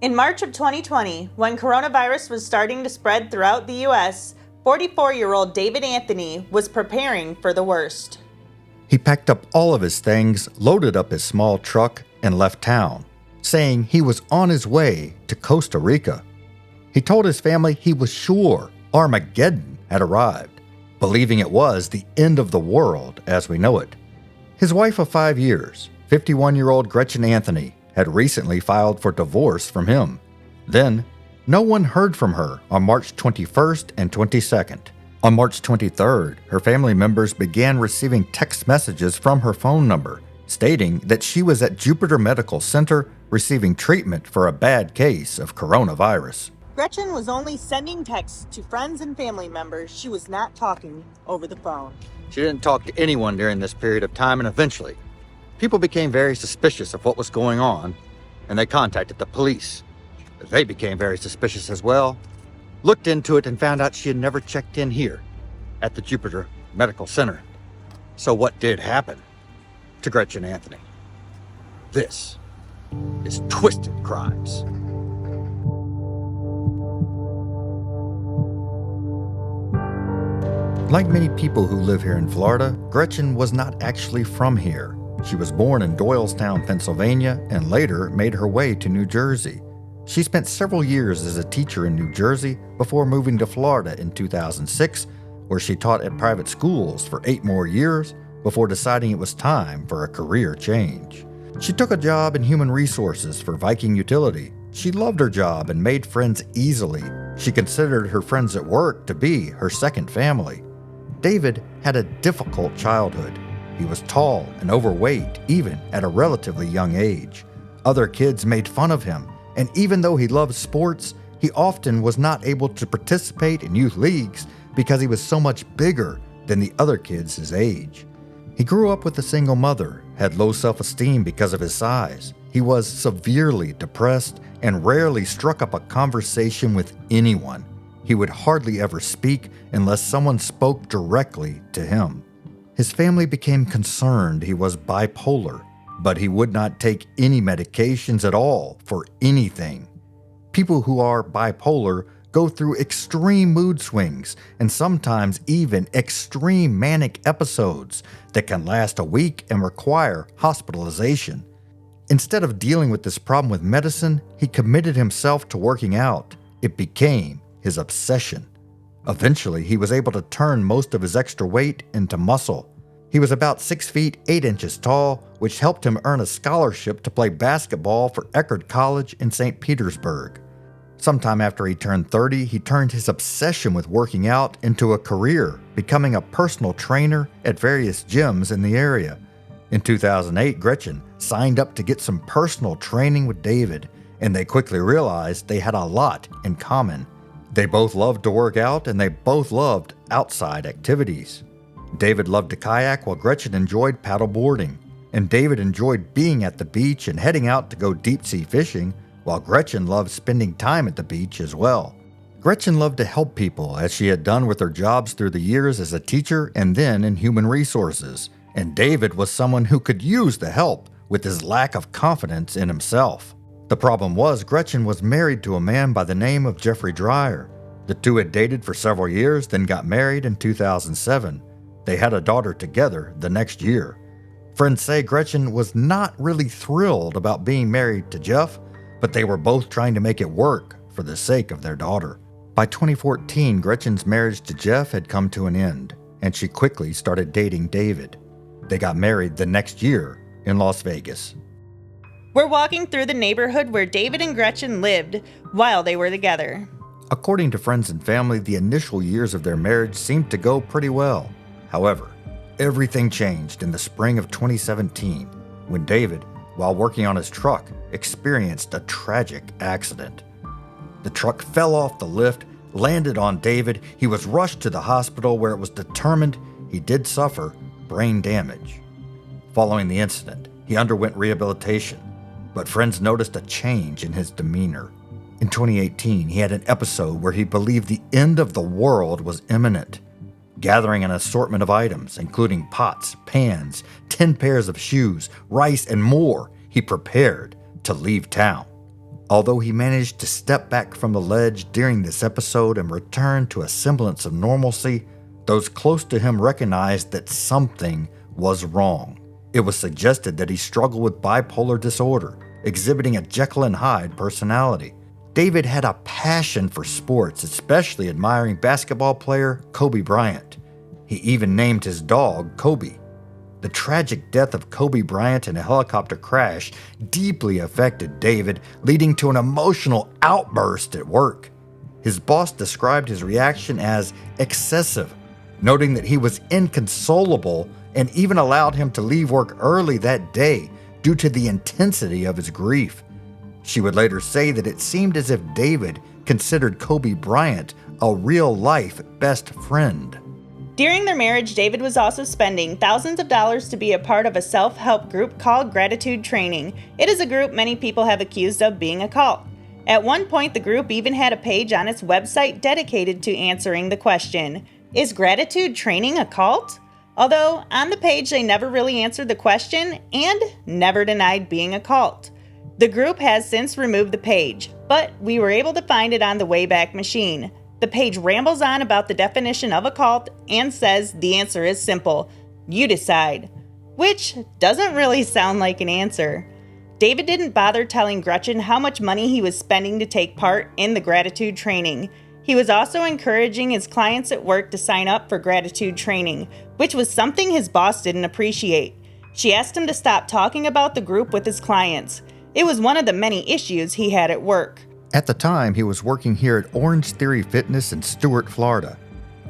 In March of 2020, when coronavirus was starting to spread throughout the U.S., 44-year-old David Anthony was preparing for the worst. He packed up all of his things, loaded up his small truck, and left town, saying he was on his way to Costa Rica. He told his family he was sure Armageddon had arrived, believing it was the end of the world as we know it. His wife of 5 years, 51-year-old Gretchen Anthony, had recently filed for divorce from him. Then, no one heard from her on March 21st and 22nd. On March 23rd, her family members began receiving text messages from her phone number stating that she was at Jupiter Medical Center receiving treatment for a bad case of coronavirus. Gretchen was only sending texts to friends and family members. She was not talking over the phone. She didn't talk to anyone during this period of time, and eventually, people became very suspicious of what was going on, and they contacted the police. They became very suspicious as well, looked into it, and found out she had never checked in here at the Jupiter Medical Center. So what did happen to Gretchen Anthony? This is Twisted Crimes. Like many people who live here in Florida, Gretchen was not actually from here. She was born in Doylestown, Pennsylvania, and later made her way to New Jersey. She spent several years as a teacher in New Jersey before moving to Florida in 2006, where she taught at private schools for 8 more years before deciding it was time for a career change. She took a job in human resources for Viking Utility. She loved her job and made friends easily. She considered her friends at work to be her second family. David had a difficult childhood. He was tall and overweight, even at a relatively young age. Other kids made fun of him, and even though he loved sports, he often was not able to participate in youth leagues because he was so much bigger than the other kids his age. He grew up with a single mother, had low self-esteem because of his size. He was severely depressed and rarely struck up a conversation with anyone. He would hardly ever speak unless someone spoke directly to him. His family became concerned he was bipolar, but he would not take any medications at all for anything. People who are bipolar go through extreme mood swings and sometimes even extreme manic episodes that can last a week and require hospitalization. Instead of dealing with this problem with medicine, he committed himself to working out. It became his obsession. Eventually, he was able to turn most of his extra weight into muscle. He was about 6 feet 8 inches tall, which helped him earn a scholarship to play basketball for Eckerd College in St. Petersburg. Sometime after he turned 30, he turned his obsession with working out into a career, becoming a personal trainer at various gyms in the area. In 2008, Gretchen signed up to get some personal training with David, and they quickly realized they had a lot in common. They both loved to work out, and they both loved outside activities. David loved to kayak while Gretchen enjoyed paddle boarding, and David enjoyed being at the beach and heading out to go deep-sea fishing, while Gretchen loved spending time at the beach as well. Gretchen loved to help people, as she had done with her jobs through the years as a teacher and then in human resources, and David was someone who could use the help with his lack of confidence in himself. The problem was Gretchen was married to a man by the name of Jeffrey Dreyer. The two had dated for several years, then got married in 2007. They had a daughter together the next year. Friends say Gretchen was not really thrilled about being married to Jeff, but they were both trying to make it work for the sake of their daughter. By 2014, Gretchen's marriage to Jeff had come to an end, and she quickly started dating David. They got married the next year in Las Vegas. We're walking through the neighborhood where David and Gretchen lived while they were together. According to friends and family, the initial years of their marriage seemed to go pretty well. However, everything changed in the spring of 2017 when David, while working on his truck, experienced a tragic accident. The truck fell off the lift, landed on David. He was rushed to the hospital where it was determined he did suffer brain damage. Following the incident, he underwent rehabilitation, but friends noticed a change in his demeanor. In 2018, he had an episode where he believed the end of the world was imminent. Gathering an assortment of items, including pots, pans, 10 pairs of shoes, rice, and more, he prepared to leave town. Although he managed to step back from the ledge during this episode and return to a semblance of normalcy, those close to him recognized that something was wrong. It was suggested that he struggled with bipolar disorder, exhibiting a Jekyll and Hyde personality. David had a passion for sports, especially admiring basketball player Kobe Bryant. He even named his dog Kobe. The tragic death of Kobe Bryant in a helicopter crash deeply affected David, leading to an emotional outburst at work. His boss described his reaction as excessive, noting that he was inconsolable and even allowed him to leave work early that day due to the intensity of his grief. She would later say that it seemed as if David considered Kobe Bryant a real-life best friend. During their marriage, David was also spending thousands of dollars to be a part of a self-help group called Gratitude Training. It is a group many people have accused of being a cult. At one point, the group even had a page on its website dedicated to answering the question, is Gratitude Training a cult? Although, on the page they never really answered the question and never denied being a cult. The group has since removed the page, but we were able to find it on the Wayback Machine. The page rambles on about the definition of a cult and says the answer is simple. You decide. Which doesn't really sound like an answer. David didn't bother telling Gretchen how much money he was spending to take part in the gratitude training. He was also encouraging his clients at work to sign up for gratitude training, which was something his boss didn't appreciate. She asked him to stop talking about the group with his clients. It was one of the many issues he had at work. At the time, he was working here at Orange Theory Fitness in Stuart, Florida.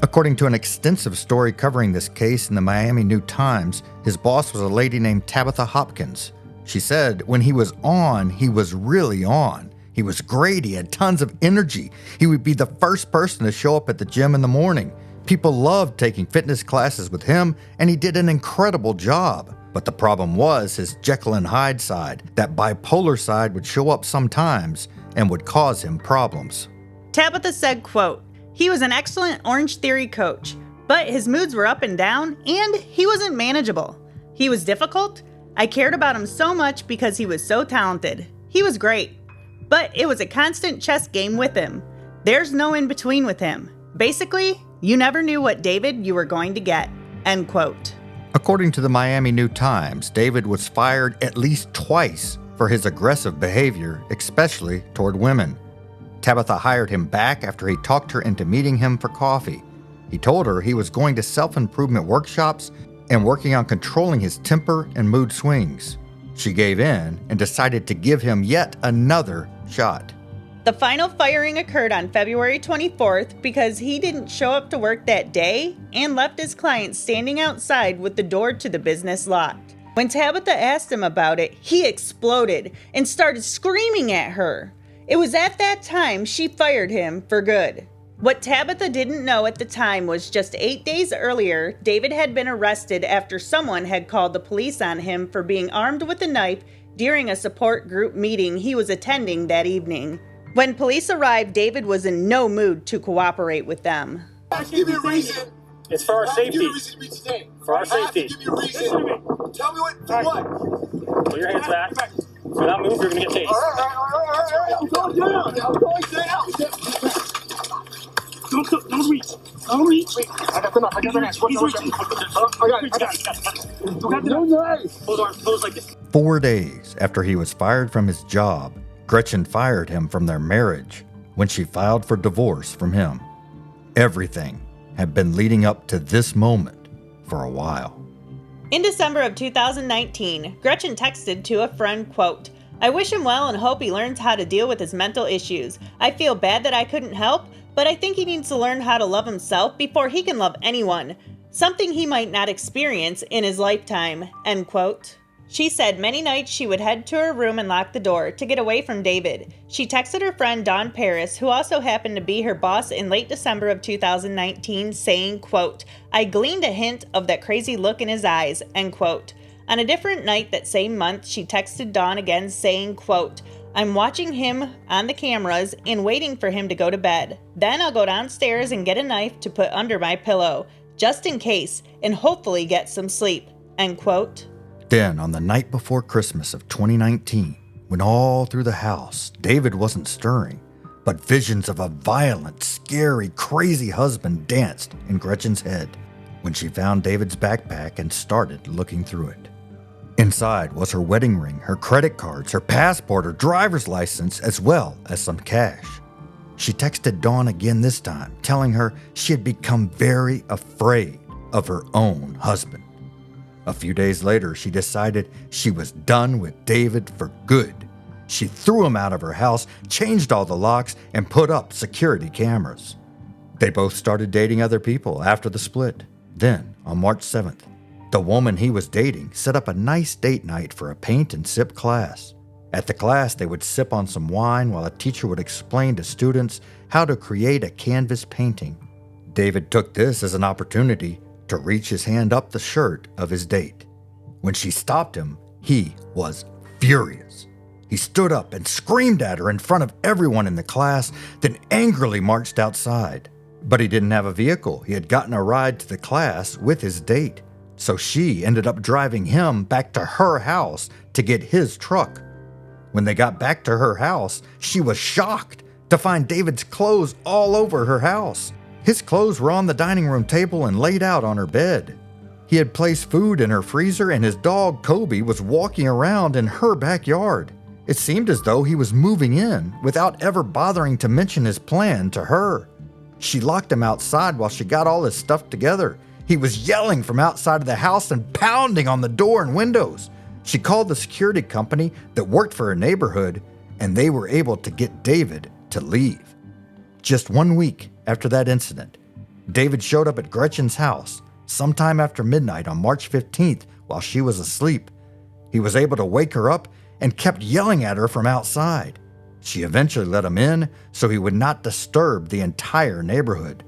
According to an extensive story covering this case in the Miami New Times, his boss was a lady named Tabitha Hopkins. She said when he was on, he was really on. He was great. He had tons of energy. He would be the first person to show up at the gym in the morning. People loved taking fitness classes with him, and he did an incredible job. But the problem was his Jekyll and Hyde side. That bipolar side would show up sometimes and would cause him problems. Tabitha said, quote, he was an excellent Orange Theory coach, but his moods were up and down, and he wasn't manageable. He was difficult. I cared about him so much because he was so talented. He was great. But it was a constant chess game with him. There's no in-between with him. Basically, you never knew what David you were going to get. End quote. According to the Miami New Times, David was fired at least twice for his aggressive behavior, especially toward women. Tabitha hired him back after he talked her into meeting him for coffee. He told her he was going to self-improvement workshops and working on controlling his temper and mood swings. She gave in and decided to give him yet another shot. The final firing occurred on February 24th because he didn't show up to work that day and left his client standing outside with the door to the business locked. When Tabitha asked him about it, he exploded and started screaming at her. It was at that time she fired him for good. What Tabitha didn't know at the time was just 8 days earlier, David had been arrested after someone had called the police on him for being armed with a knife during a support group meeting he was attending that evening. When police arrived, David was in no mood to cooperate with them. Give me a reason. It's for our safety. Give me a reason to be today. For our safety. Give me a reason. Tell me what. For what? Put your hands back. Do not move. You're gonna get tased. All right. I'm going down. I'm going down. Don't reach. Don't reach. Wait, I got the knife. I got the knife. He's reaching. I got it. No knife. Hold arms closed like this. 4 days after he was fired from his job, Gretchen fired him from their marriage when she filed for divorce from him. Everything had been leading up to this moment for a while. In December of 2019, Gretchen texted to a friend, quote, I wish him well and hope he learns how to deal with his mental issues. I feel bad that I couldn't help, but I think he needs to learn how to love himself before he can love anyone, something he might not experience in his lifetime, end quote. She said many nights she would head to her room and lock the door to get away from David. She texted her friend Dawn Paris, who also happened to be her boss in late December of 2019, saying, quote, I gleaned a hint of that crazy look in his eyes, end quote. On a different night that same month, she texted Dawn again saying, quote, I'm watching him on the cameras and waiting for him to go to bed. Then I'll go downstairs and get a knife to put under my pillow, just in case, and hopefully get some sleep, end quote. Then, on the night before Christmas of 2019, when all through the house, David wasn't stirring, but visions of a violent, scary, crazy husband danced in Gretchen's head when she found David's backpack and started looking through it. Inside was her wedding ring, her credit cards, her passport, her driver's license, as well as some cash. She texted Dawn again this time, telling her she had become very afraid of her own husband. A few days later, she decided she was done with David for good. She threw him out of her house, changed all the locks, and put up security cameras. They both started dating other people after the split. Then, on March 7th, the woman he was dating set up a nice date night for a paint and sip class. At the class, they would sip on some wine while a teacher would explain to students how to create a canvas painting. David took this as an opportunity to reach his hand up the shirt of his date. When she stopped him, he was furious. He stood up and screamed at her in front of everyone in the class, then angrily marched outside. But he didn't have a vehicle. He had gotten a ride to the class with his date. So she ended up driving him back to her house to get his truck. When they got back to her house, she was shocked to find David's clothes all over her house. His clothes were on the dining room table and laid out on her bed. He had placed food in her freezer, and his dog, Kobe, was walking around in her backyard. It seemed as though he was moving in without ever bothering to mention his plan to her. She locked him outside while she got all his stuff together. He was yelling from outside of the house and pounding on the door and windows. She called the security company that worked for her neighborhood, and they were able to get David to leave. Just 1 week after that incident, David showed up at Gretchen's house sometime after midnight on March 15th while she was asleep. He was able to wake her up and kept yelling at her from outside. She eventually let him in so he would not disturb the entire neighborhood.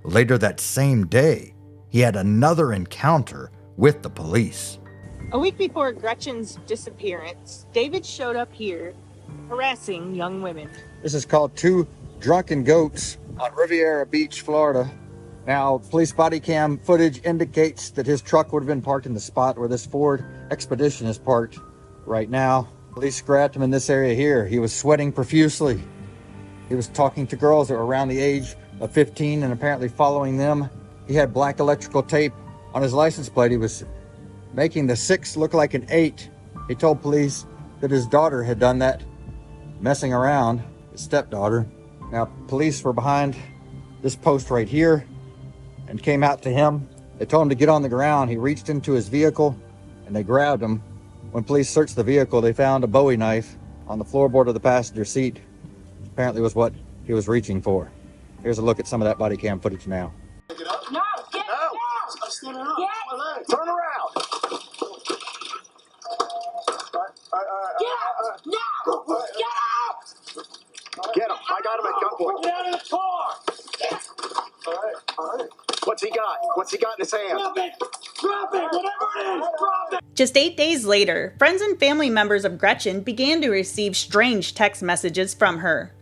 Later that same day, he had another encounter with the police. A week before Gretchen's disappearance, David showed up here, harassing young women. This is called Two Drunken Goats on Riviera Beach, Florida. Now, police body cam footage indicates that his truck would have been parked in the spot where this Ford Expedition is parked right now. Police grabbed him in this area here. He was sweating profusely. He was talking to girls that were around the age of 15 and apparently following them. He had black electrical tape on his license plate. He was making the 6 look like an 8. He told police that his daughter had done that, messing around, his stepdaughter. Now, police were behind this post right here and came out to him. They told him to get on the ground. He reached into his vehicle and they grabbed him. When police searched the vehicle, they found a Bowie knife on the floorboard of the passenger seat. Apparently was what he was reaching for. Here's a look at some of that body cam footage now. Pick it up. No, get No. down. I'm standing up. Get. My leg. Turn around. Get out! Now! Get out! Get him. I got him at gunpoint. Get out of the car! All right. All right. What's he got? What's he got in his hand? Drop it! Drop it! Whatever it is, drop it! Just 8 days later, friends and family members of Gretchen began to receive strange text messages from her.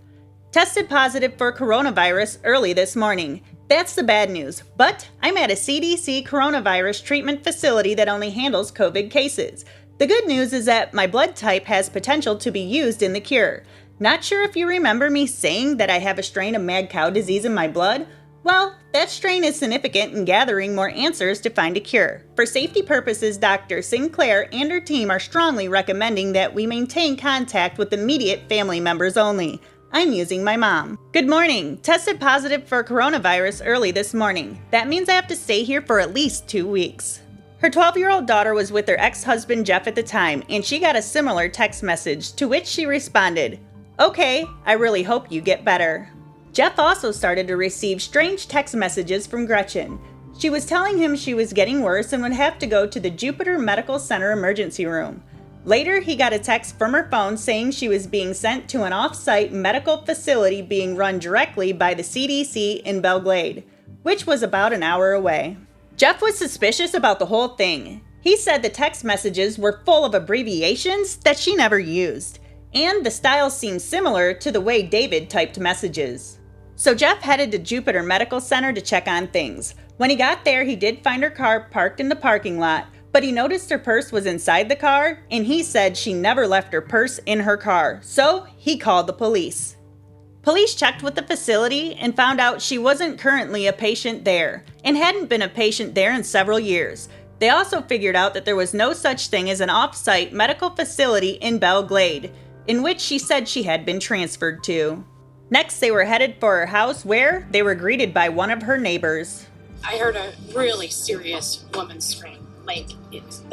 Tested positive for coronavirus early this morning. That's the bad news, but I'm at a CDC coronavirus treatment facility that only handles COVID cases. The good news is that my blood type has potential to be used in the cure. Not sure if you remember me saying that I have a strain of mad cow disease in my blood? Well, that strain is significant in gathering more answers to find a cure. For safety purposes, Dr. Sinclair and her team are strongly recommending that we maintain contact with immediate family members only. I'm using my mom. Good morning. Tested positive for coronavirus early this morning. That means I have to stay here for at least 2 weeks. Her 12-year-old daughter was with her ex-husband Jeff at the time, and she got a similar text message, to which she responded, "Okay, I really hope you get better." Jeff also started to receive strange text messages from Gretchen. She was telling him she was getting worse and would have to go to the Jupiter Medical Center emergency room. Later, he got a text from her phone saying she was being sent to an off-site medical facility being run directly by the CDC in Belglade, which was about an hour away. Jeff was suspicious about the whole thing. He said the text messages were full of abbreviations that she never used, and the style seemed similar to the way David typed messages. So Jeff headed to Jupiter Medical Center to check on things. When he got there, he did find her car parked in the parking lot, but he noticed her purse was inside the car, and he said she never left her purse in her car, so he called the police. Police checked with the facility and found out she wasn't currently a patient there, and hadn't been a patient there in several years. They also figured out that there was no such thing as an off-site medical facility in Belle Glade, in which she said she had been transferred to. Next, they were headed for her house where they were greeted by one of her neighbors. I heard a really serious woman scream, like it's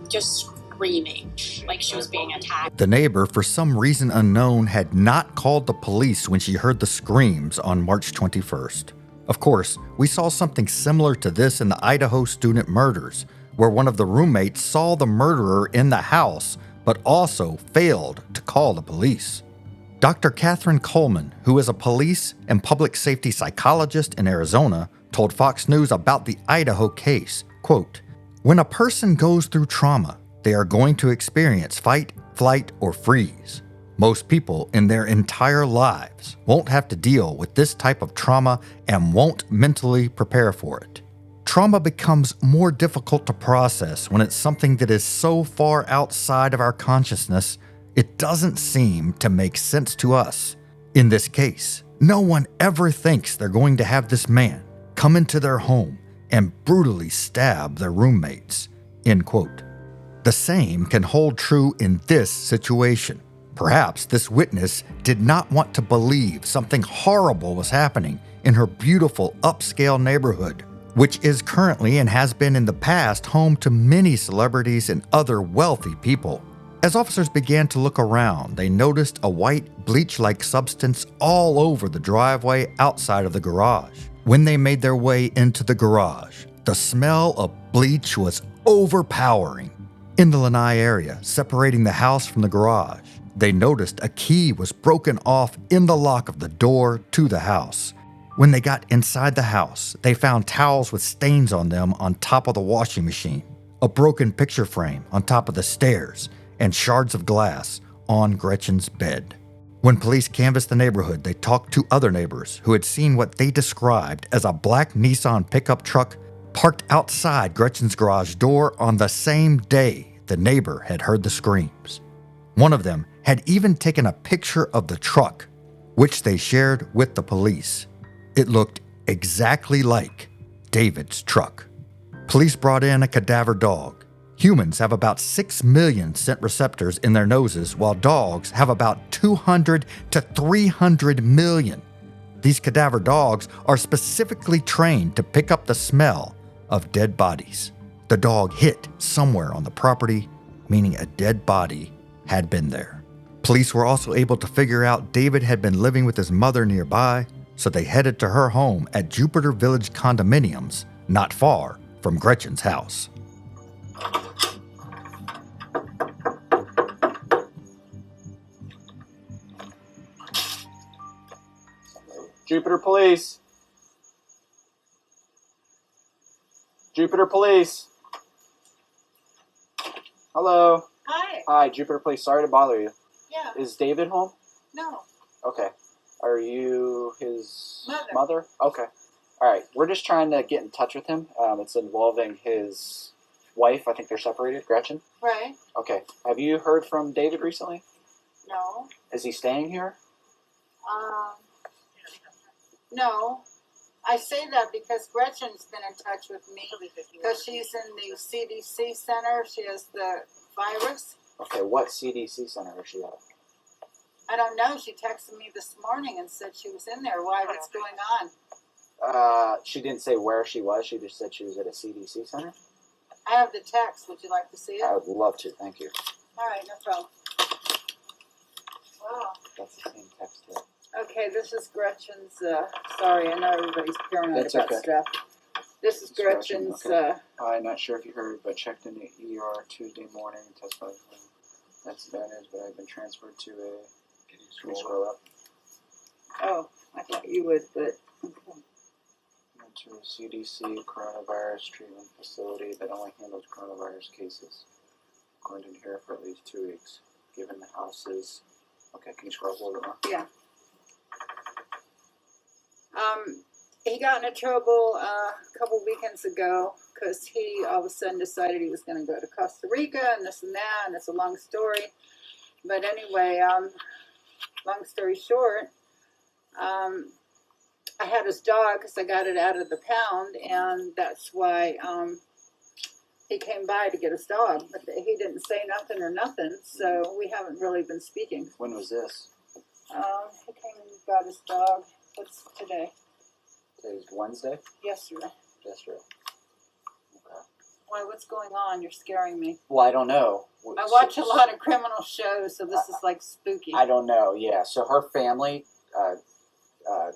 just screaming, like she was being attacked. The neighbor, for some reason unknown, had not called the police when she heard the screams on March 21st. Of course, we saw something similar to this in the Idaho student murders, where one of the roommates saw the murderer in the house, but also failed to call the police. Dr. Catherine Coleman, who is a police and public safety psychologist in Arizona, told Fox News about the Idaho case, quote, "When a person goes through trauma, they are going to experience fight, flight, or freeze. Most people in their entire lives won't have to deal with this type of trauma and won't mentally prepare for it. Trauma becomes more difficult to process when it's something that is so far outside of our consciousness, it doesn't seem to make sense to us. In this case, no one ever thinks they're going to have this man come into their home and brutally stab their roommates," end quote. The same can hold true in this situation. Perhaps this witness did not want to believe something horrible was happening in her beautiful upscale neighborhood, which is currently and has been in the past home to many celebrities and other wealthy people. As officers began to look around, they noticed a white bleach-like substance all over the driveway outside of the garage. When they made their way into the garage, the smell of bleach was overpowering. In the lanai area, separating the house from the garage, they noticed a key was broken off in the lock of the door to the house. When they got inside the house, they found towels with stains on them on top of the washing machine, a broken picture frame on top of the stairs, and shards of glass on Gretchen's bed. When police canvassed the neighborhood, they talked to other neighbors who had seen what they described as a black Nissan pickup truck parked outside Gretchen's garage door on the same day the neighbor had heard the screams. One of them had even taken a picture of the truck, which they shared with the police. It looked exactly like David's truck. Police brought in a cadaver dog. Humans have about 6 million scent receptors in their noses, while dogs have about 200 to 300 million. These cadaver dogs are specifically trained to pick up the smell of dead bodies. The dog hit somewhere on the property, meaning a dead body had been there. Police were also able to figure out David had been living with his mother nearby, so they headed to her home at Jupiter Village condominiums, not far from Gretchen's house. Jupiter Police. Jupiter Police. Hello. Hi. Hi, Jupiter Police. Sorry to bother you. Yeah. Is David home? No. Okay. Are you his Mother. Okay. All right. We're just trying to get in touch with him. It's involving his wife. I think they're separated, Gretchen. Right. Okay. Have you heard from David recently? No. Is he staying here? No. I say that because Gretchen's been in touch with me because she's in the CDC center. She has the virus. Okay. What CDC center is she at? I don't know. She texted me this morning and said she was in there. Why? What's going on? She didn't say where she was. She just said she was at a CDC center. I have the text. Would you like to see it? I would love to. Thank you. All right. No problem. Wow. That's the same text here. Okay. This is Gretchen's. Sorry, I know everybody's paranoid That's about okay. stuff. This is It's Gretchen, Gretchen's. okay. I'm not sure if you heard, but checked in the ER Tuesday morning and testified. That's bad news, but I've been transferred to a. Can you scroll up? Oh, I thought you would, but. Okay. Went to a CDC coronavirus treatment facility that only handles coronavirus cases. Quarantined here for at least 2 weeks. Given the house is. Okay, can you scroll up a little bit more? Yeah. He got into trouble a couple weekends ago because he all of a sudden decided he was going to go to Costa Rica and this and that, and it's a long story. But anyway, long story short, I had his dog because I got it out of the pound, and that's why he came by to get his dog. But he didn't say nothing or nothing, so we haven't really been speaking. When was this? He came and got his dog. What's today? Today's Wednesday? Yesterday. Yesterday. Okay. Why, what's going on? You're scaring me. Well, I don't know. I watch a lot of criminal shows, so this is like spooky. I don't know, yeah. So her family,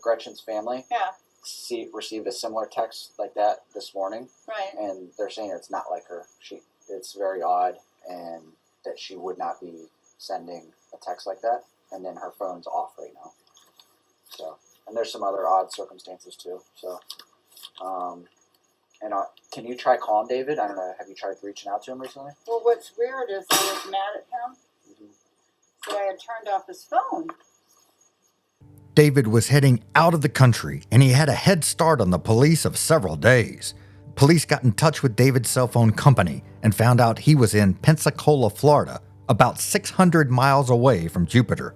Gretchen's family, Yeah, received a similar text like that this morning, right. and they're saying it's not like her. It's very odd, and that she would not be sending a text like that, and then her phone's off right now. So, and there's some other odd circumstances too. So, can you try calling David? I don't know. Have you tried reaching out to him recently? Well, what's weird is I was mad at him, so I had turned off his phone. David was heading out of the country, and he had a head start on the police of several days. Police got in touch with David's cell phone company and found out he was in Pensacola, Florida, about 600 miles away from Jupiter.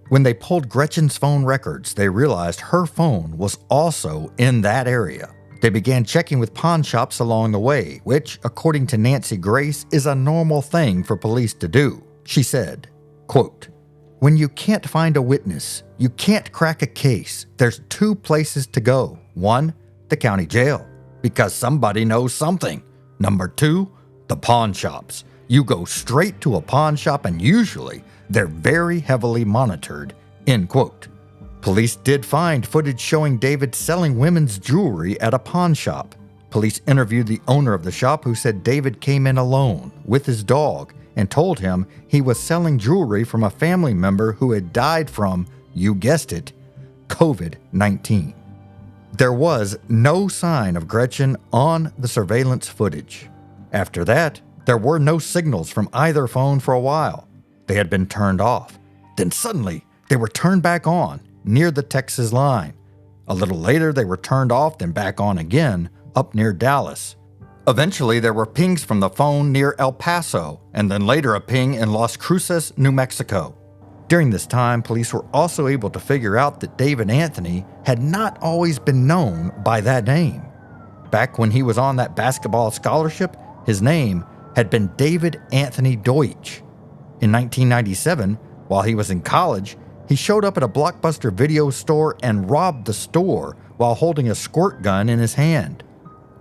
When they pulled Gretchen's phone records, they realized her phone was also in that area. They began checking with pawn shops along the way, which, according to Nancy Grace, is a normal thing for police to do. She said, quote, "When you can't find a witness, you can't crack a case, there's two places to go. One, the county jail, because somebody knows something. Number two, the pawn shops. You go straight to a pawn shop and usually they're very heavily monitored," end quote. Police did find footage showing David selling women's jewelry at a pawn shop. Police interviewed the owner of the shop, who said David came in alone with his dog and told him he was selling jewelry from a family member who had died from, you guessed it, COVID-19. There was no sign of Gretchen on the surveillance footage. After that, there were no signals from either phone for a while. They had been turned off. Then suddenly, they were turned back on near the Texas line. A little later, they were turned off, then back on again up near Dallas. Eventually, there were pings from the phone near El Paso, and then later a ping in Las Cruces, New Mexico. During this time, police were also able to figure out that David Anthony had not always been known by that name. Back when he was on that basketball scholarship, his name had been David Anthony Deutsch. In 1997, while he was in college, he showed up at a Blockbuster video store and robbed the store while holding a squirt gun in his hand.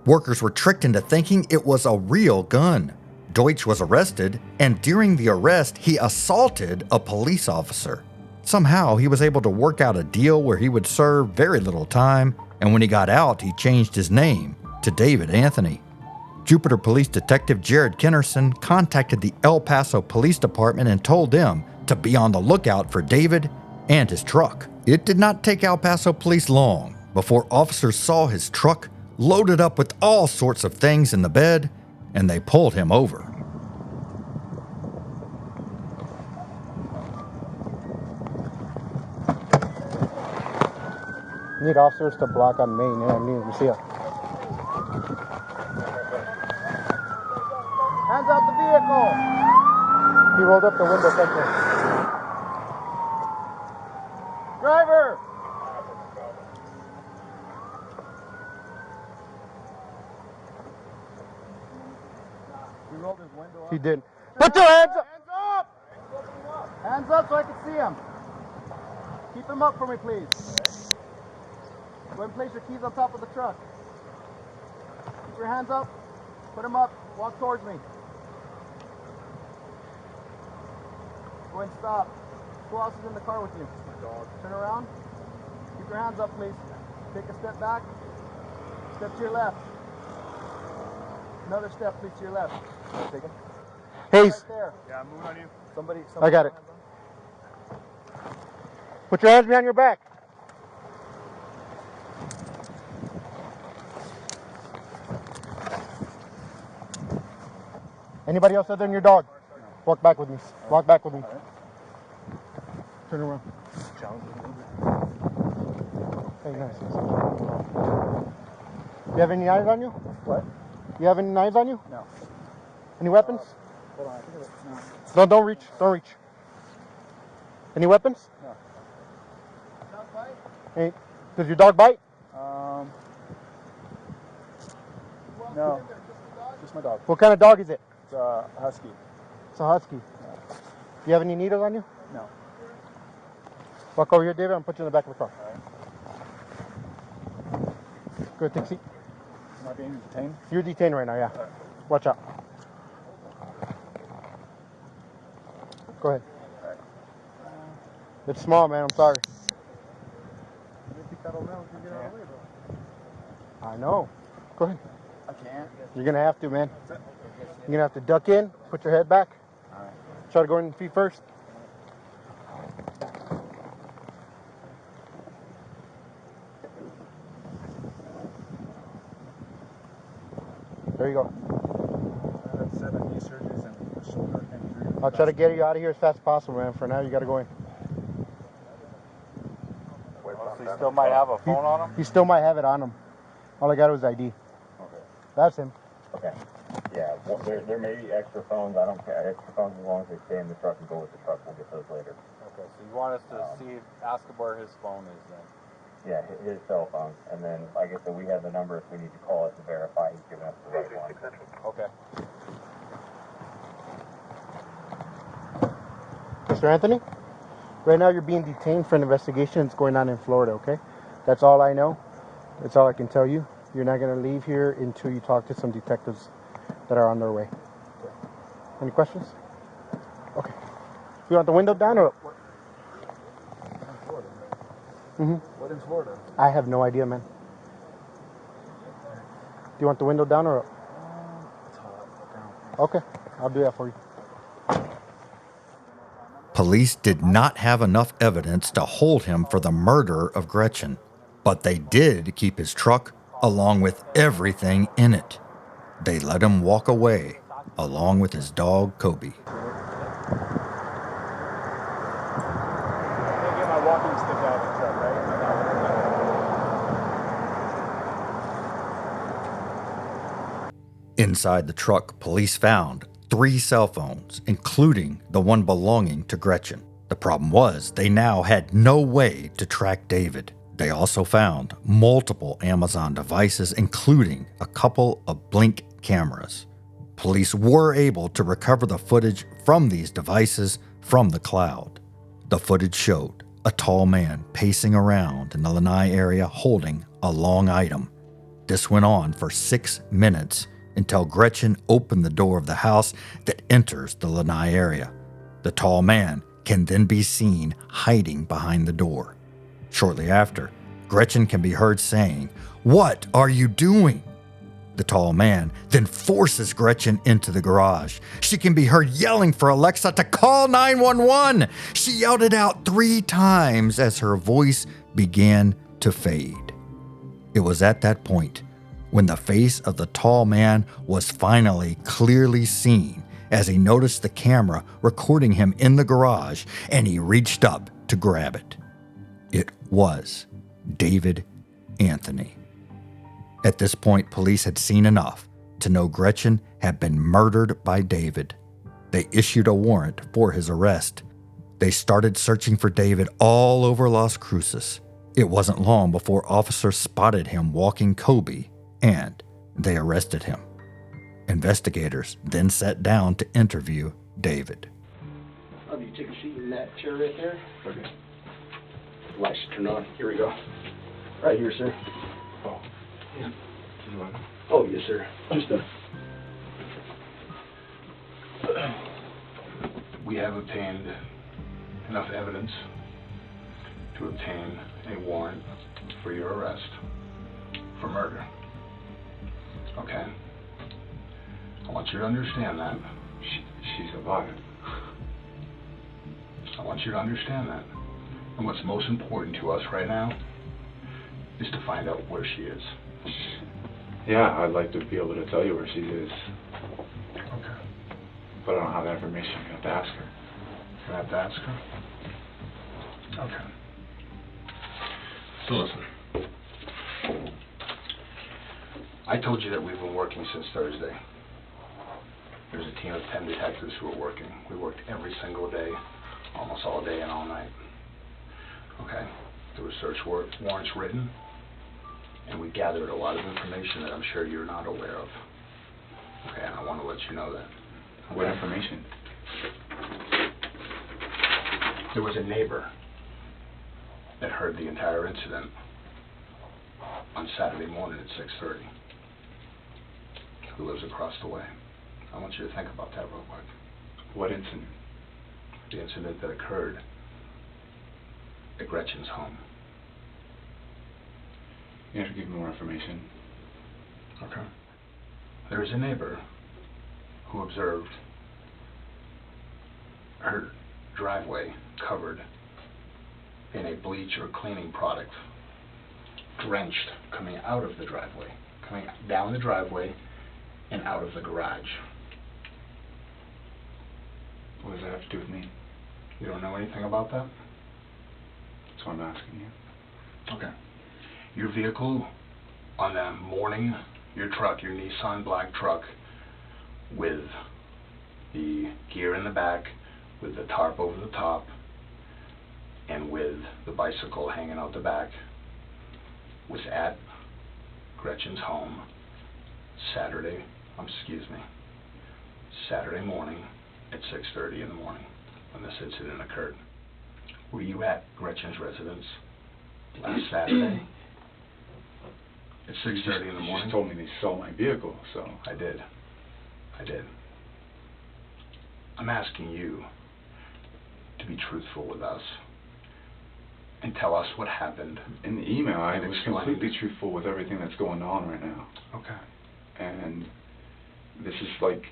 Workers were tricked into thinking it was a real gun. Deutsch was arrested, and during the arrest, he assaulted a police officer. Somehow, he was able to work out a deal where he would serve very little time, and when he got out, he changed his name to David Anthony. Jupiter Police Detective Jared Kennerson contacted the El Paso Police Department and told them to be on the lookout for David and his truck. It did not take El Paso Police long before officers saw his truck loaded up with all sorts of things in the bed, and they pulled him over. Need officers to block on Main. Yeah, I need to see it. Hands out the vehicle! He rolled up the window, thank Driver! He rolled his window up. He did. Put your hands up! Hands up! Hands up so I can see him. Keep him up for me, please. Go ahead and place your keys on top of the truck. Keep your hands up. Put them up. Walk towards me. Go ahead and stop. Who else is in the car with you? My dog. Turn around. Keep your hands up, please. Take a step back. Step to your left. Another step, please, to your left. Take it. Hey. Right there. Yeah, I'm moving on you. Somebody I got it. Put your hands behind your back. Anybody else other than your dog? Walk back with me. Walk back with me. Turn around. Hey, nice. You have any knives on you? What? You have any knives on you? No. Any weapons? Hold on, I think no. No, don't reach. Don't reach. Any weapons? No. Hey, does your dog bite? No. Just my dog. What kind of dog is it? It's a husky. It's a husky. Do you have any needles on you? No. Walk over here, David. I'll put you in the back of the car. All right. Go ahead, take a seat. Am I being detained? You're detained right now, yeah. Right. Watch out. Go ahead. All right. It's small, man. I'm sorry. I know. Go ahead. I can't. You're going to have to, man. You're going to have to duck in, put your head back. All right. Try to go in the feet first. There you go. I had 7 knee surgeries and a shoulder injury. I'll try to get you out of here as fast as possible, man. For now, you got to go in. So he still might have a phone on him? He still might have it on him. All I got was ID. Okay. That's him. Okay. Yeah, well, there may be extra phones. I don't care. Extra phones as long as they stay in the truck and go with the truck. We'll get those later. Okay, so you want us to ask him where his phone is then? Yeah, his cell phone. And then, like I said, we have the number if we need to call it to verify he's giving us the right one. Okay. Mr. Anthony, right now you're being detained for an investigation that's going on in Florida, okay? That's all I know. That's all I can tell you. You're not going to leave here until you talk to some detectives that are on their way. Any questions? Okay. You want the window down or up? What in Florida? I have no idea, man. Do you want the window down or up? It's hot. Down. Okay, I'll do that for you. Police did not have enough evidence to hold him for the murder of Gretchen, but they did keep his truck along with everything in it. They let him walk away, along with his dog, Kobe. I can't get my walking stick out of the truck, right? Inside the truck, police found 3 cell phones, including the one belonging to Gretchen. The problem was they now had no way to track David. They also found multiple Amazon devices, including a couple of Blink cameras. Police were able to recover the footage from these devices from the cloud. The footage showed a tall man pacing around in the Lanai area holding a long item. This went on for 6 minutes until Gretchen opened the door of the house that enters the Lanai area. The tall man can then be seen hiding behind the door. Shortly after, Gretchen can be heard saying, "What are you doing?" The tall man then forces Gretchen into the garage. She can be heard yelling for Alexa to call 911. She yelled it out 3 times as her voice began to fade. It was at that point when the face of the tall man was finally clearly seen as he noticed the camera recording him in the garage, and he reached up to grab it. It was David Anthony. At this point, police had seen enough to know Gretchen had been murdered by David. They issued a warrant for his arrest. They started searching for David all over Las Cruces. It wasn't long before officers spotted him walking Kobe, and they arrested him. Investigators then sat down to interview David. I'll have you take a seat in that chair right there. Okay. Lights turn on. Here we go. Right here, sir. Oh. Yeah. Oh, yes, sir. Just We have obtained enough evidence to obtain a warrant for your arrest for murder. Okay? I want you to understand that. She's alive. I want you to understand that. And what's most important to us right now is to find out where she is. Yeah, I'd like to be able to tell you where she is. Okay. But I don't have that information. I'm going to have to ask her. You have to ask her? Okay. So listen. I told you that we've been working since Thursday. There's a team of 10 detectives who are working. We worked every single day, almost all day and all night. Okay? There were search warrants written, and we gathered a lot of information that I'm sure you're not aware of. Okay, and I want to let you know that. Okay? What information? There was a neighbor that heard the entire incident on Saturday morning at 6:30, who lives across the way. I want you to think about that real quick. What incident? The incident that occurred at Gretchen's home. You have to give me more information. Okay. There is a neighbor who observed her driveway covered in a bleach or cleaning product, drenched, coming out of the driveway, coming down the driveway and out of the garage. What does that have to do with me? You don't know anything about that? That's why I'm asking you. Okay. Your vehicle on that morning, your truck, your Nissan black truck, with the gear in the back, with the tarp over the top, and with the bicycle hanging out the back, was at Gretchen's home Saturday morning at 6:30 in the morning when this incident occurred. Were you at Gretchen's residence last Saturday at 6:30 in the morning? You just told me they stole my vehicle, so... I did. I'm asking you to be truthful with us and tell us what happened. In the email, I and was explain. completely truthful with everything that's going on right now. Okay. And this is like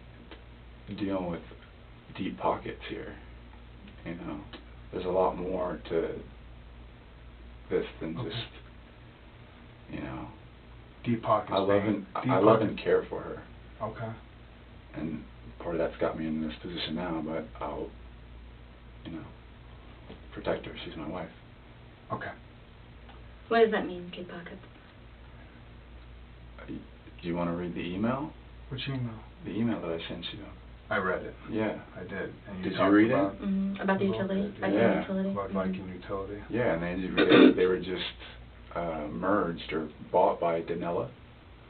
dealing with deep pockets here. You know, there's a lot more to this than Okay. just, you know. Deep pockets. I love and care for her. Okay. And part of that's got me in this position now, but I'll, you know, protect her. She's my wife. Okay. What does that mean, deep pockets? Do you want to read the email? Which email? The email that I sent you. I read it. Yeah. I did. And Did you talked read about it? Mm-hmm. About the utility? Yeah. Utility? About Viking Utility. Yeah, and they were just merged or bought by Danella,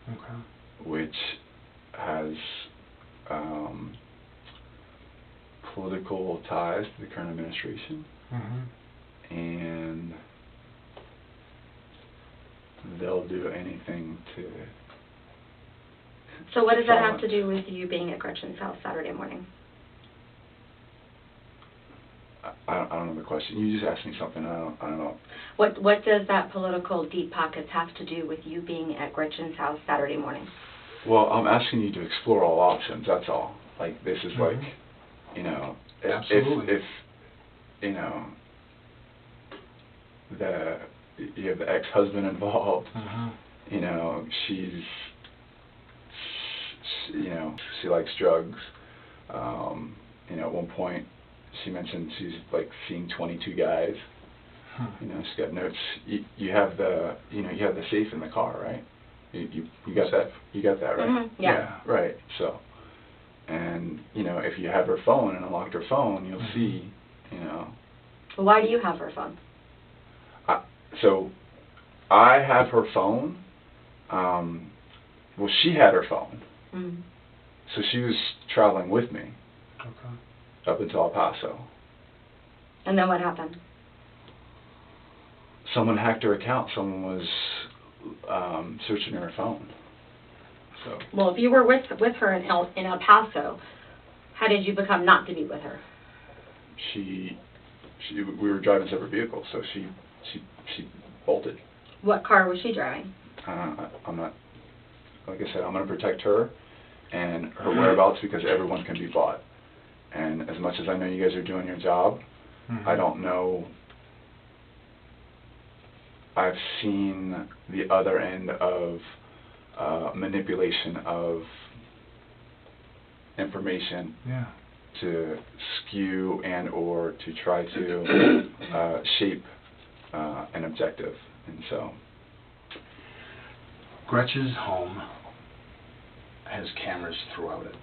Okay. which has political ties to the current administration, Mm-hmm. and they'll do anything to... So what does that have to do with you being at Gretchen's house Saturday morning? I don't know the question. You just asked me something. I don't know. What does that political deep pockets have to do with you being at Gretchen's house Saturday morning? Well, I'm asking you to explore all options, that's all. Like, this is like, Mm-hmm. you know, Absolutely. if you know, you have the ex-husband involved, Mm-hmm. you know, you know, she likes drugs. You know, at one point, she mentioned she's like seeing 22 guys. You know, she's got notes. You have the safe in the car, right? You got that? You got that, right? Mm-hmm. Yeah. Right. So, and you know, if you have her phone and unlocked her phone, you'll see, you know. Well, why do you have her phone? So, I have her phone. Well, she had her phone. Mm-hmm. So she was traveling with me. Okay. Up until El Paso. And then what happened? Someone hacked her account. Someone was searching her phone. So. Well, if you were with her in El Paso, how did you become not to be with her? We were driving separate vehicles, so she bolted. What car was she driving? I'm not. Like I said, I'm going to protect her and her whereabouts because everyone can be bought. And as much as I know you guys are doing your job, I don't know. I've seen the other end of manipulation of information to skew and or to try to shape an objective. And so Gretchen's home has cameras throughout it.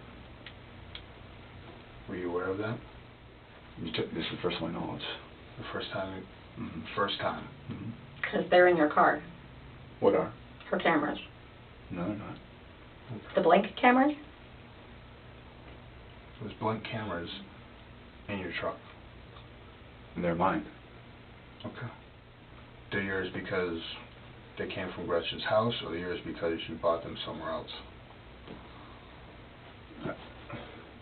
Were you aware of that? This is the first one knowledge. The first time? Mm-hmm. First time? Mm-hmm. Because they're in your car. What are? Her cameras. No, they're not. The blank cameras? There's blank cameras in your truck. And they're mine. Okay. They're yours because they came from Gretchen's house, or they're yours because you bought them somewhere else?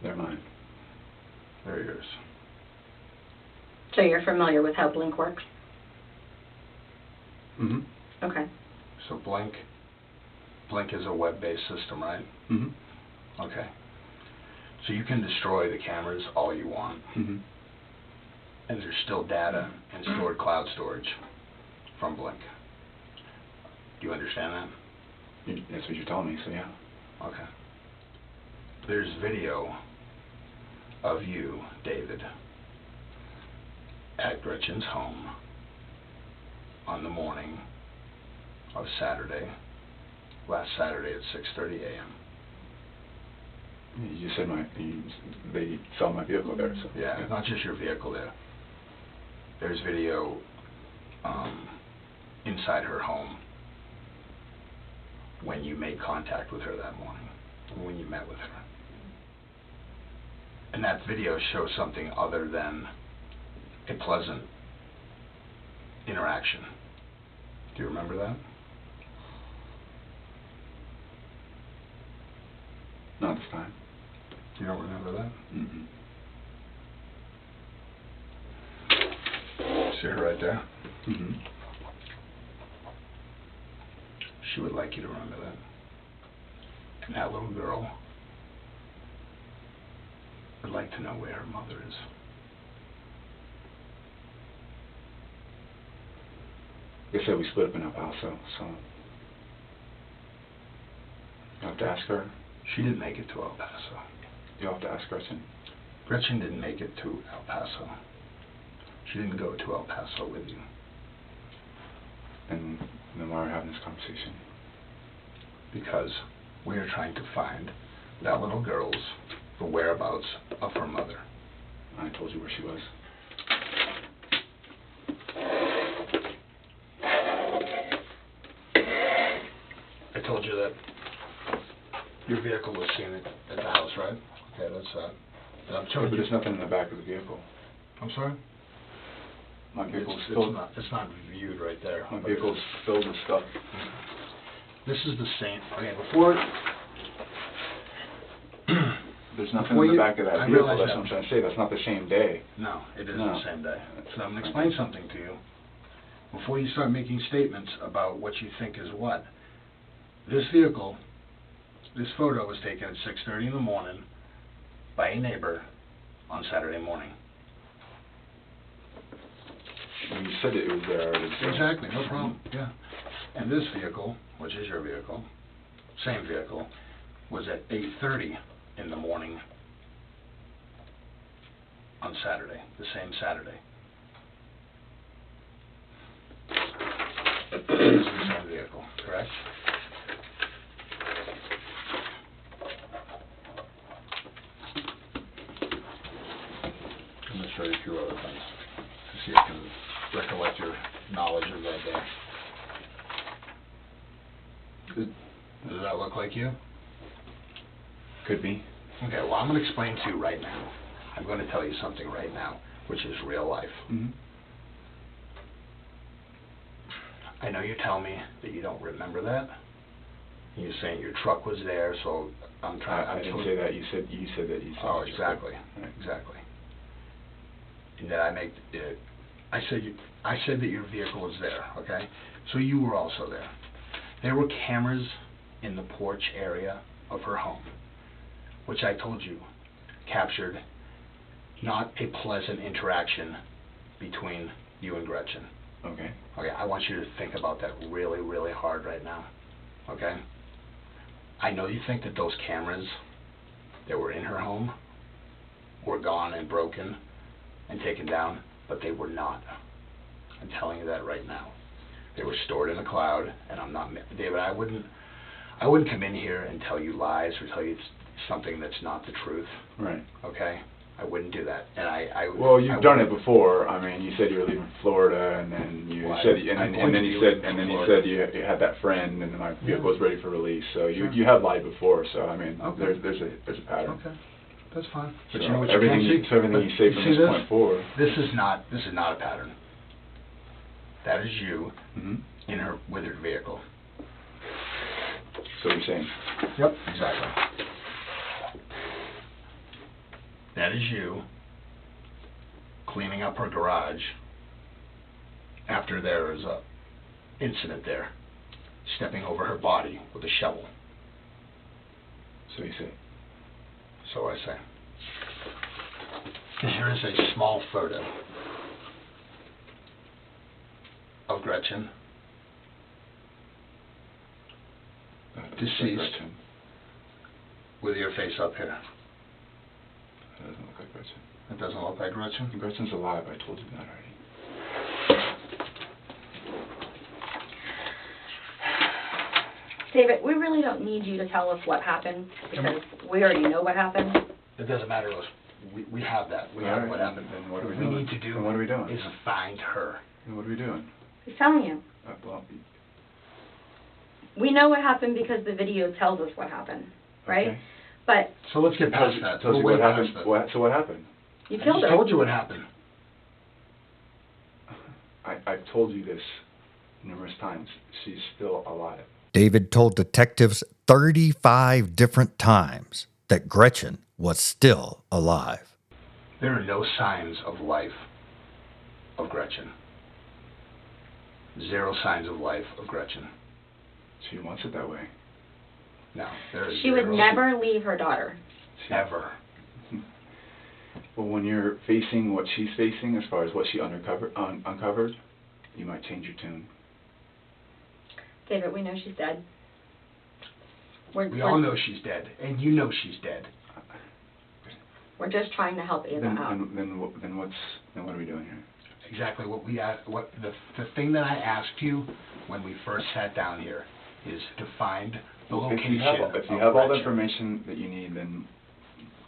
They're mine. They're yours. So you're familiar with how Blink works? Mm-hmm. Okay. So Blink is a web-based system, right? Mm-hmm. Okay. So you can destroy the cameras all you want. Mm-hmm. And there's still data and stored cloud storage from Blink. Do you understand that? That's what you're telling me, so yeah. Okay. There's video of you, David, at Gretchen's home on the morning of Saturday, last Saturday at 6:30 a.m. You said they saw my vehicle there, so. Yeah, it's not just your vehicle there. There's video inside her home when you made contact with her that morning, when you met with her. And that video shows something other than a pleasant interaction. Do you remember that? Not this time. You don't remember that? Mm-mm. See her right there? Mm-hmm. She would like you to remember that. And that little girl would like to know where her mother is. Like I said, we split up in El Paso, so you have to ask her. She didn't make it to El Paso. You'll have to ask Gretchen. Gretchen didn't make it to El Paso. She didn't go to El Paso with you. And then why are we having this conversation? Because we are trying to find that little girl's the whereabouts of her mother. I told you where she was. I told you that your vehicle was seen at the house, right? Okay, that's that. And I'm showing But you. there's nothing in the back of the vehicle. I'm sorry? My vehicle's It's filled. it's not viewed right there. My vehicle's filled with stuff. This is the same. Okay, before. There's nothing in the back of that I vehicle. realize That's that. what I'm trying to say. That's not the same day. No, it isn't No. the same day. So I'm going to explain something to you. Before you start making statements about what you think is what, this vehicle, this photo was taken at 6:30 in the morning by a neighbor on Saturday morning. You said it was there already. So. Exactly, no problem. Yeah. And this vehicle, which is your vehicle, same vehicle, was at 8:30 in the morning on Saturday, the same Saturday. This is the same vehicle, correct? I'm going to show you a few other things to see if you can recollect your knowledge of that day. Does that look like you? Could be. Okay, well, I'm going to explain to you right now. I'm going to tell you something right now, which is real life. Mm-hmm. I know you tell me that you don't remember that. You're saying your truck was there, so I'm trying. I didn't say that. You said that. You said. Oh, exactly, right. exactly. And that I said that your vehicle was there. Okay, so you were also there. There were cameras in the porch area of her home, which I told you captured not a pleasant interaction between you and Gretchen. Okay. Okay, I want you to think about that really, really hard right now. Okay? I know you think that those cameras that were in her home were gone and broken and taken down, but they were not. I'm telling you that right now. They were stored in the cloud, and I'm not, David, I wouldn't I wouldn't come in here and tell you lies or tell you something that's not the truth. Right. Okay? I wouldn't do that. And well, you've done it before. I mean, you said you were leaving Florida, and then you said, and then you said you had that friend, and then my vehicle was ready for release. So you have lied before. So I mean, there's a pattern. Okay, that's fine. But So you know what everything you can't see? everything you say from this point forward. This is not a pattern. That is you in her withered vehicle. So you're saying? Yep, exactly. That is you cleaning up her garage after there is a incident there, stepping over her body with a shovel. So you say? So I say. Here is a small photo of Gretchen, deceased, with your face up here. That doesn't look like Gretchen. It doesn't look like Gretchen? Gretchen's alive, I told you that already. David, we really don't need you to tell us what happened, because we already know what happened. It doesn't matter to us. We have that. We have what happened. Then what are we What we doing? need to do Then what are we doing? is find her. Then what are we doing? He's telling you. Well, We know what happened because the video tells us what happened, right? Okay. But So let's get past that. Tells you We'll what way happened. past that. So what happened? you I killed just her. told you what happened. I've told you this numerous times. She's still alive. David told detectives 35 different times that Gretchen was still alive. There are no signs of life of Gretchen. 0 signs of life of Gretchen. She wants it that way. No, there is She would zero. never leave her daughter. Ever. Well, when you're facing what she's facing, as far as what she uncovered, you might change your tune. David, we know she's dead. We all know she's dead, and you know she's dead. We're just trying to help Ava out. Then what are we doing here? Exactly what the thing that I asked you when we first sat down here is to find the location. If you have all the information that you need, then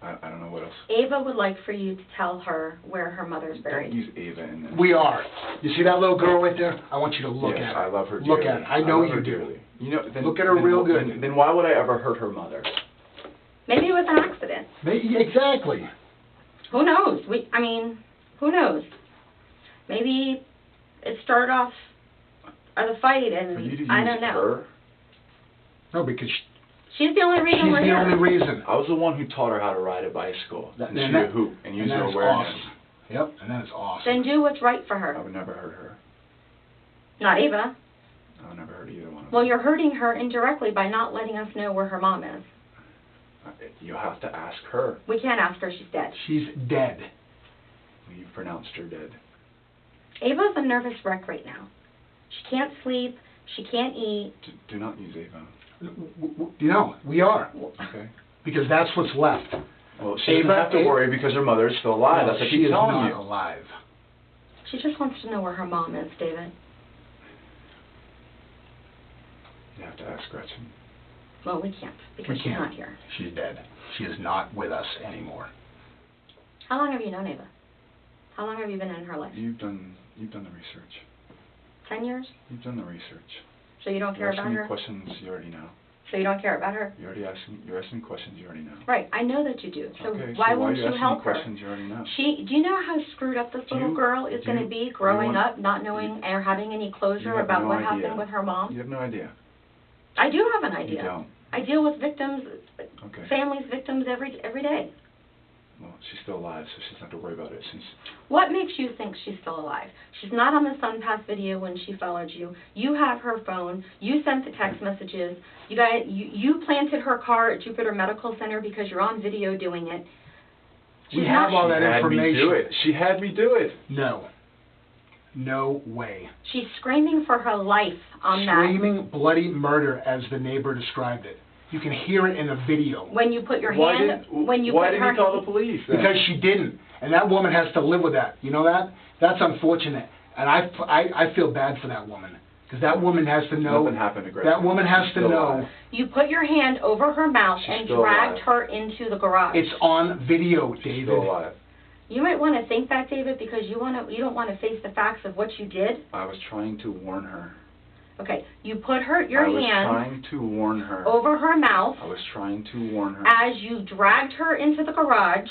I don't know what else. Ava would like for you to tell her where her mother's buried. Don't use Ava in this. We are. You see that little girl right there? I want you to look at her. I love her Look dearly. at her. I know love her you do. dearly. You know, Look at her real good. Then why would I ever hurt her mother? Maybe it was an accident. Maybe, exactly. Who knows? Who knows? Maybe it started off as a fight, and For you to use I don't know. her? No, because She's the only reason we're she's the here. only reason. I was the one who taught her how to ride a bicycle and shoot a hoop and use her that is awareness. awesome. Yep, and that is awesome. Then do what's right for I her. would never hurt her. Not Ava. I would never hurt either one of them. Well, you're hurting her indirectly by not letting us know where her mom is. You'll have to ask her. We can't ask her. She's dead. She's dead. You've pronounced her dead. Ava's a nervous wreck right now. She can't sleep. She can't eat. Do not use Ava. You know, we are. Okay. Because that's what's left. Well, she doesn't have to worry because her mother is still alive. No, That's what she she's is telling not you. alive. She just wants to know where her mom is, David. You have to ask Gretchen. Well, we can't because We she's can't. not here. She's dead. She is not with us anymore. How long have you known Ava? How long have you been in her life? You've done the research. 10 years? You've done the research. So you don't care You're about asking her? me questions you already know. So you don't care about her? You're asking questions you already know. Right, I know that you do. So Okay, why so won't are you asking help me her? questions you already know? Do you know how screwed up this little girl is going to be growing up, not knowing or having any closure about what happened with her mom? You have no idea. I do have an idea. You don't. I deal with victims, Okay. families, victims every day. Well, she's still alive, so she doesn't have to worry about it. What makes you think she's still alive? She's not on the SunPass video when she followed you. You have her phone. You sent the text messages. You planted her car at Jupiter Medical Center because you're on video doing it. We have all that information. She had me do it. No. No way. She's screaming for her life on that. Screaming bloody murder, as the neighbor described it. You can hear it in the video. When you put your Why hand, when you why put didn't her you tell the police then? Because she didn't. And that woman has to live with that. You know that? That's unfortunate. And I feel bad for that woman. Because that woman has to know. Nothing happened to Gretchen. That woman has She's to still know. alive. You put your hand over her mouth She's and still dragged alive. her into the garage. It's on video, She's David. still alive. You might want to think that, David, because you don't want to face the facts of what you did. I was trying to warn her. Okay, you put your I was hand trying to warn her. over her mouth I was trying to warn her. as you dragged her into the garage,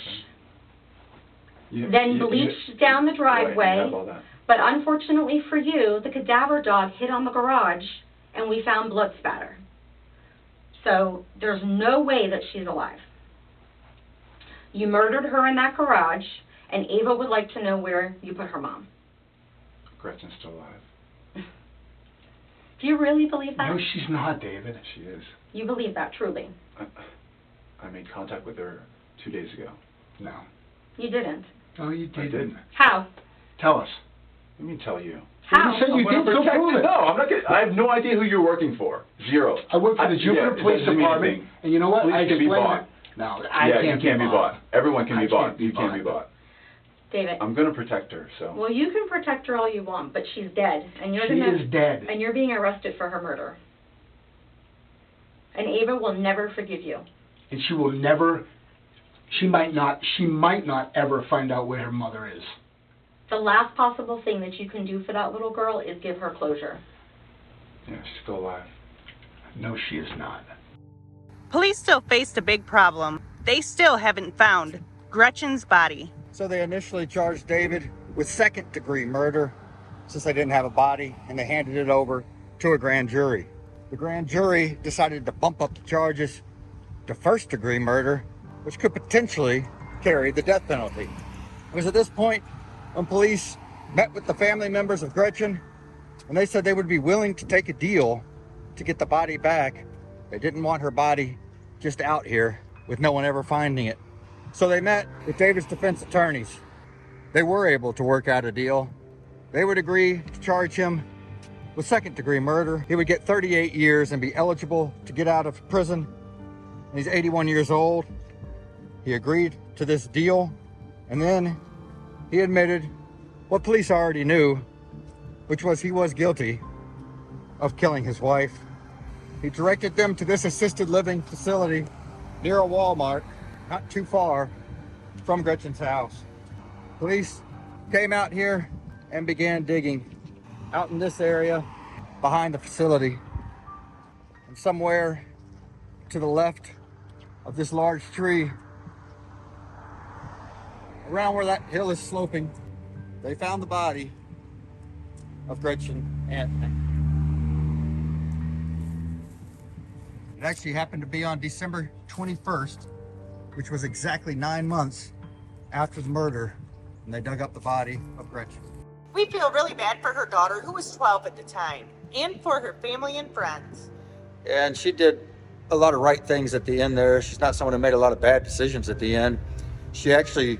then bleached down the Right, driveway. you have all that. But unfortunately for you, the cadaver dog hit on the garage, and we found blood spatter. So there's no way that she's alive. You murdered her in that garage, and Ava would like to know where you put her mom. Gretchen's still alive. Do you really believe that? No, she's not, David. She is. You believe that, truly? I made contact with her 2 days ago. No. You didn't. No, you I didn't. didn't. How? Tell us. Let me tell you. How? You said you I'm gonna did, so protect prove it. No, I'm not gonna. I have no idea who you're working for. Zero. I work for the Jupiter yeah, Police it doesn't mean Department, anything. and you know what? Police I can be explained bought. that. No, I Yeah, can't you can't be bought. Everyone can I be bought. can't be You can't be bought. bought. David. I'm gonna protect her. So. Well, you can protect her all you want, but she's dead, and you're She gonna is dead. and you're being arrested for her murder. And Ava will never forgive you. And she will never, she might not ever find out where her mother is. The last possible thing that you can do for that little girl is give her closure. Yeah, she's still alive. No, she is not. Police still faced a big problem. They still haven't found Gretchen's body. So they initially charged David with second-degree murder since they didn't have a body, and they handed it over to a grand jury. The grand jury decided to bump up the charges to first-degree murder, which could potentially carry the death penalty. It was at this point when police met with the family members of Gretchen, and they said they would be willing to take a deal to get the body back. They didn't want her body just out here with no one ever finding it. So they met with David's defense attorneys. They were able to work out a deal. They would agree to charge him with second-degree murder. He would get 38 years and be eligible to get out of prison. And he's 81 years old. He agreed to this deal, and then he admitted what police already knew, which was he was guilty of killing his wife. He directed them to this assisted living facility near a Walmart, not too far from Gretchen's house. Police came out here and began digging out in this area behind the facility. And somewhere to the left of this large tree, around where that hill is sloping, they found the body of Gretchen Anthony. It actually happened to be on December 21st, which was exactly 9 months after the murder, and they dug up the body of Gretchen. We feel really bad for her daughter, who was 12 at the time, and for her family and friends. And she did a lot of right things at the end there. She's not someone who made a lot of bad decisions at the end. She actually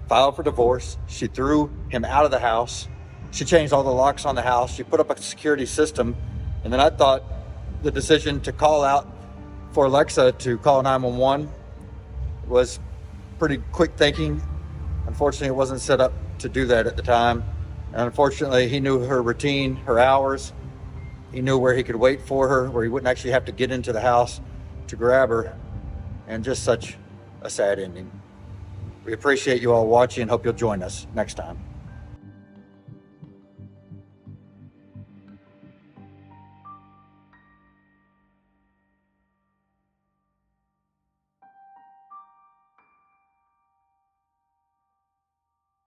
filed for divorce. She threw him out of the house. She changed all the locks on the house. She put up a security system. And then I thought the decision to call out for Alexa to call 911 was pretty quick thinking. Unfortunately, it wasn't set up to do that at the time. And unfortunately, he knew her routine, her hours. He knew where he could wait for her, where he wouldn't actually have to get into the house to grab her. And just such a sad ending. We appreciate you all watching and hope you'll join us next time.